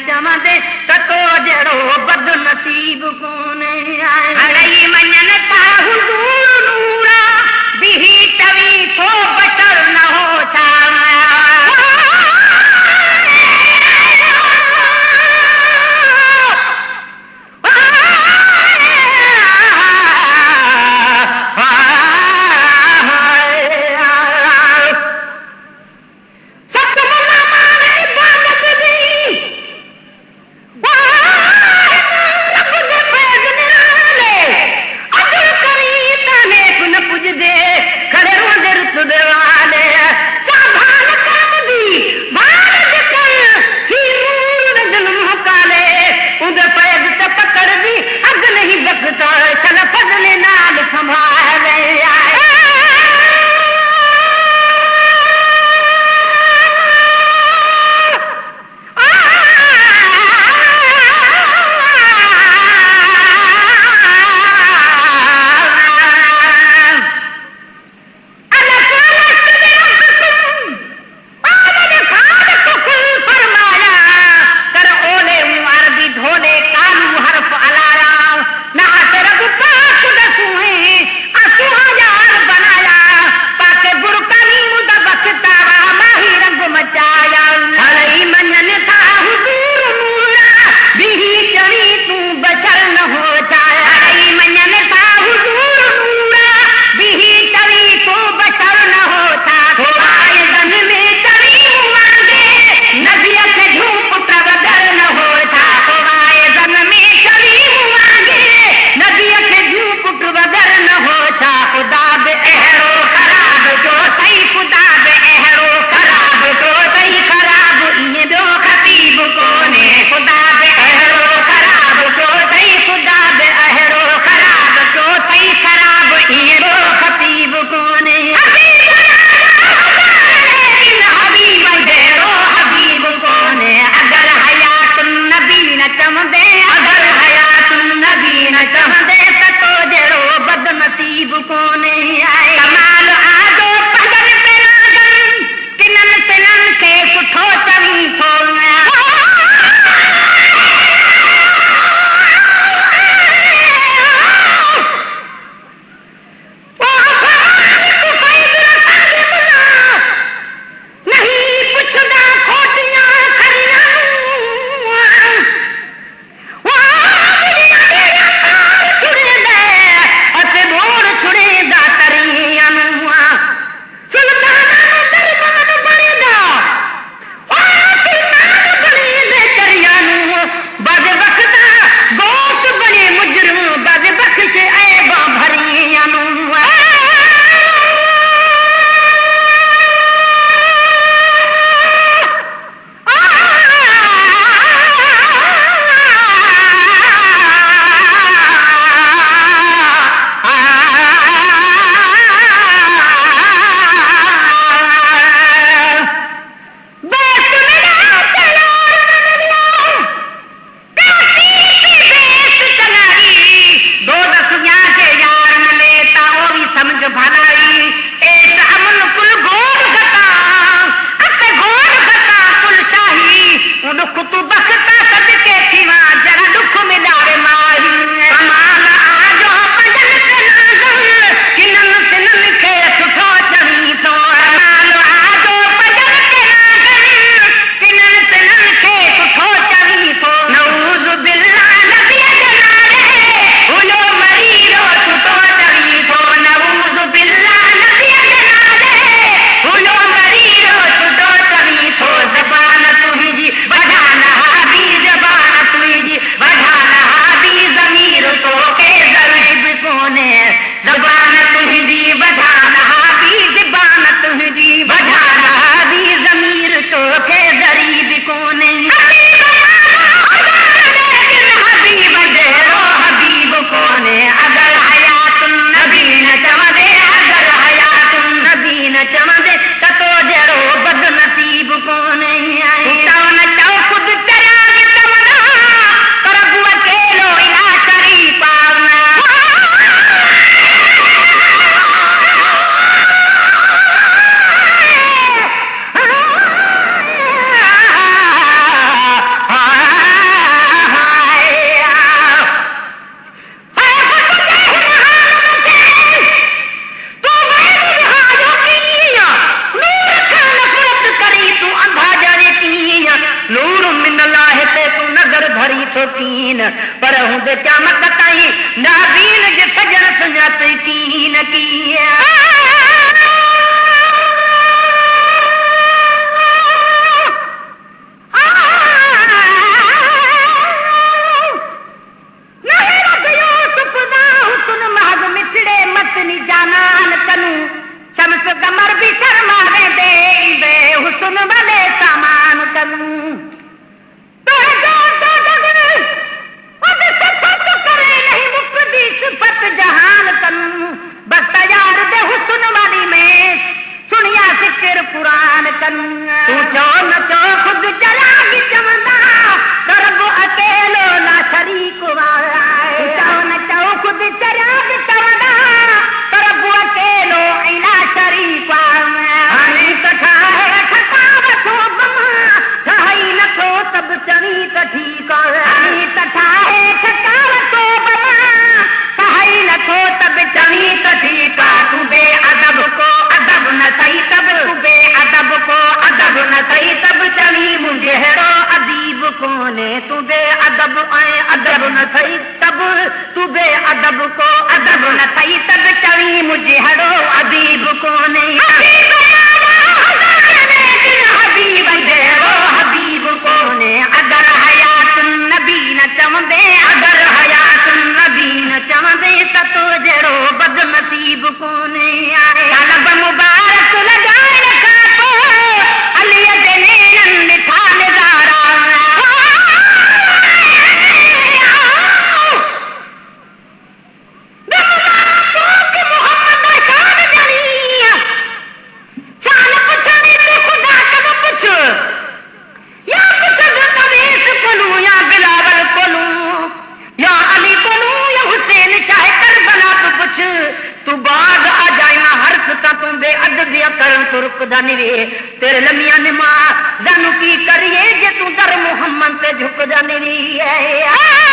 चवंदे त तो जहिड़ो बदनसीब कोन्हे अड़ई मञन था हुजूर नूरा बिही टवी थो बशर न हो छा कीन पर हुंदे क़यामत ताईं नाबीन जे सजण सुञात कीन किया जानान कनू शम्स कमर भी शर्मावे दे हुस्न वाले सामान कनू तो करे नहीं मुकदी सिफत जहान कनू बस तैयार दे हुस्न वाली में सुनिया जिक्र कुरान कनू तू चो न चो खुद चला की चमदा रब अकेलो ना शरीक वाला चो न चो खुद चला की चमदा तू बे अदब आए अदब न थई तब तू बे अदब को अदब न थई तब चवी मुझे हरो अदीब कोने हबीब देरो हबीब कोने अगर हयात नबी न चवंदे अगर हयात नबी न चवंदे त तो जड़ो बदनसीब कोने आए तलब मुबारक लगाए रखा तो अली दे नैनन मिठा नजारा तेरे लमिया निमा जानू की करिए जे तू दर मुहम्मद से झुक जाने रही है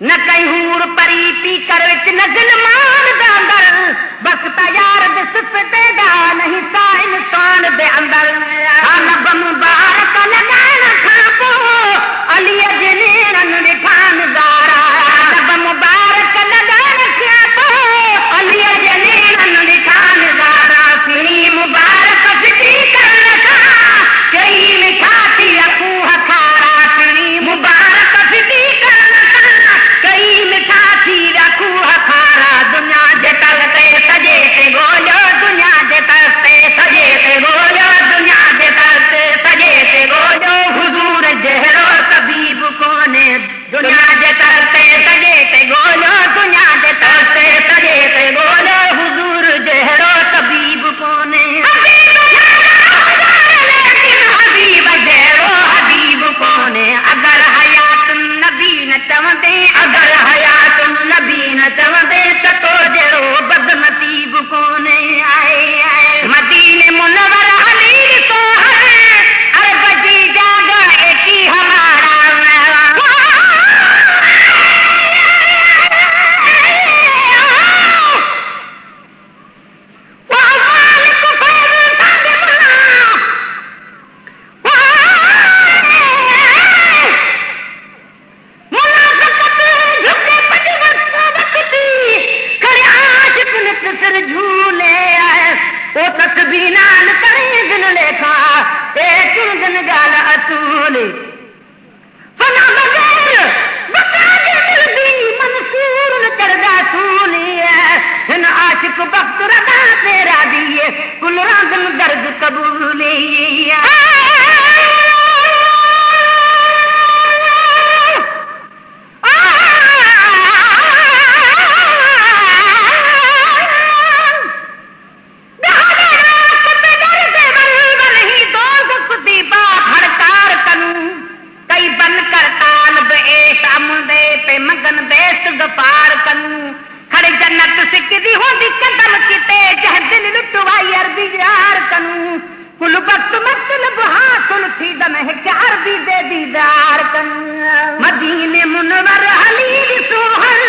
न कई हूर परी पी कर न गिलमान दे अंदर बस तैयार दे सिफते दा नहीं सा इंसान दे अंदर लब मुबारक लगान खापो अली जनेरन दिखान जारा लब मुबारक लगान खापो अली जनेरन दिखान जारा फिरी मुबारक फिटी कर रखा कई मिठाती रखू हखारा फिरी मुबारक फिटी कर दुनिया जे तरते सजे ते गोलो दुनिया जे तरते सजे ते गोलो दुनिया जे तरते सजे ते गोलो हुजूर जहरो तबीब कोने दुनिया जे तरते सजे ते गोलो दुनिया जे तरते सजे ते गोलो हुजूर जहरो तबीब कोने हबीब जहरो हबीब कोने अगर हयात नबी न चवंदे अगर हयात नबी न चवंदे तो जड़ो बदनसीब कोने आए मदीने मुनव्वर हलील तो है अरब जी जागा एक ही हमारा कन बेस गफार कन खड़े जन्नत सिकदी होंदी कदम किते जह दिल लुटवाई अरबी यार कन कुल वक्त मतलब हासिल थी दम है कि अरबी दे दीदार कन मदीने मुनवर हलील सोहल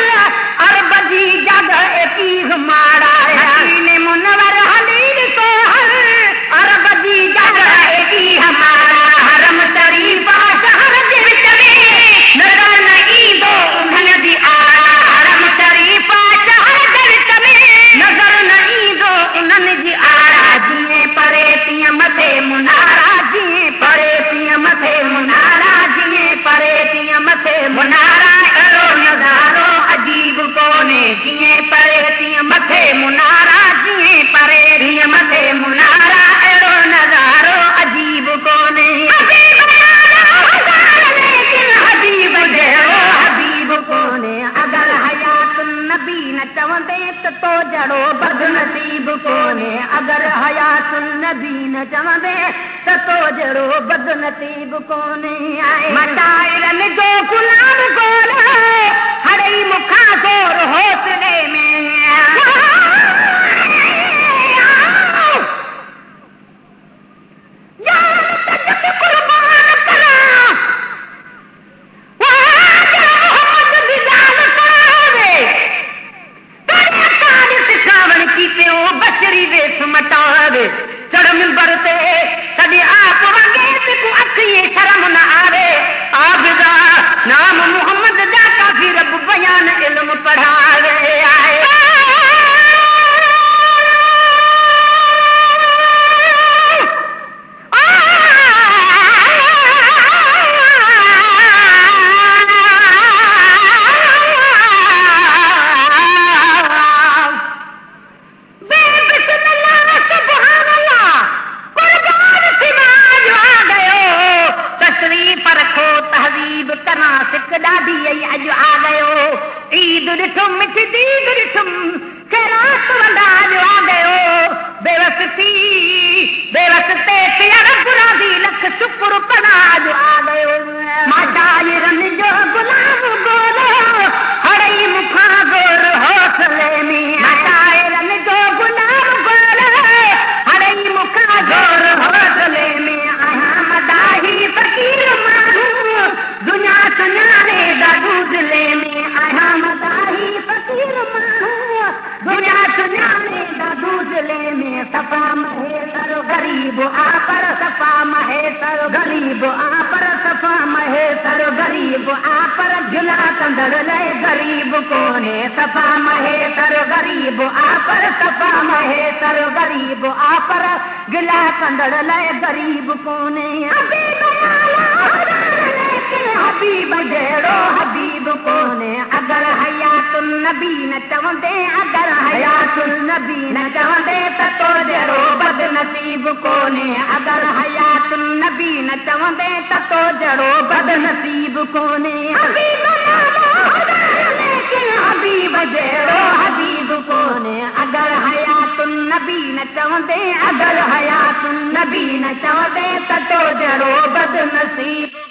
अरब जी जगह एकी माड़ा मदीने मुनवर हलील सोहल अरब जी जगह एकी हमारा हरम शरीफ शहर दे विच में नजर न ईंदो उन्हनि जी आड़ा हरम शरीफ शहर दे विच में नजर न ईंदो उन्हनि जी आड़ा जीअं परे तीअं मथे मुनारा जीअं परे तीअं मथे मुनारा जीअं परे तीअं मथे मुनारा अहिड़ो नज़ारो अजीब कोन्हे जीअं परे तीअं मथे मुनारा जीअं परे तीअं मथे मुनारा अहिड़ो नज़ारो अजीब कोन्हे हबीब जहिड़ो हबीब कोन्हे अगरि हयात नबी न चवंदे त तो जहिड़ो बदनसीब कोन्हे अगरि हयात नबी न चवंदे त तो जहिड़ो बदनसीब कोन्हे मटाइरनि जो गुलाम गोल हड़ई मुखां ज़ोर हौसले में चढ़ मिंबर ते सॼे आप वगे ते को अखिए शर्म न आवे आबिदा नाम मोहम्मद जा काफ़ी रब बयान इल्म पढ़ावे आए अज आ गयो ईद ॾिठुम मिठी दीद ॾिठुम खैरात वंदा अज आ गयो बेवस ते सियर गुरादी लख शुक्र पना अज आ गयो माशाइरनि जो गुलाम गोलो हड़ई मुखां गोर हौसले में माशाइरनि जो गुलाम गोलो हड़ई मुखां गोर हौसले में आया मदाही फकीर मानू दुनिया सुञाणे दूधले में आया मदाही फकीर मानू दुनिया सुञाणे दूधले में सफ़ा महे सर गरीब आ पर सफ़ा महे सर गरीब आ पर सफ़ा महे सर गरीब आ पर गिला कंदड़ ले गरीब कोन्हे सफ़ा महे सर गरीब आ पर सफ़ा महे सर गरीब आ पर गिला कंदड़ ले गरीब कोन्हे हबीब जहिड़ो हबीब कोन्हे अगरि हयातुल नबी न चवंदे अगरि हयातुल नबी न चवंदे त तो जहिड़ो बदनसीब कोन्हे अगरि हयातुल नबी न चवंदे त तो जहिड़ो बदनसीब कोन्हे हबीब जहिड़ो हबीब कोन्हे अगरि हयातुल नबी न चवंदे अगरि हयातुल नबी न चवंदे त तो जहिड़ो बदनसीब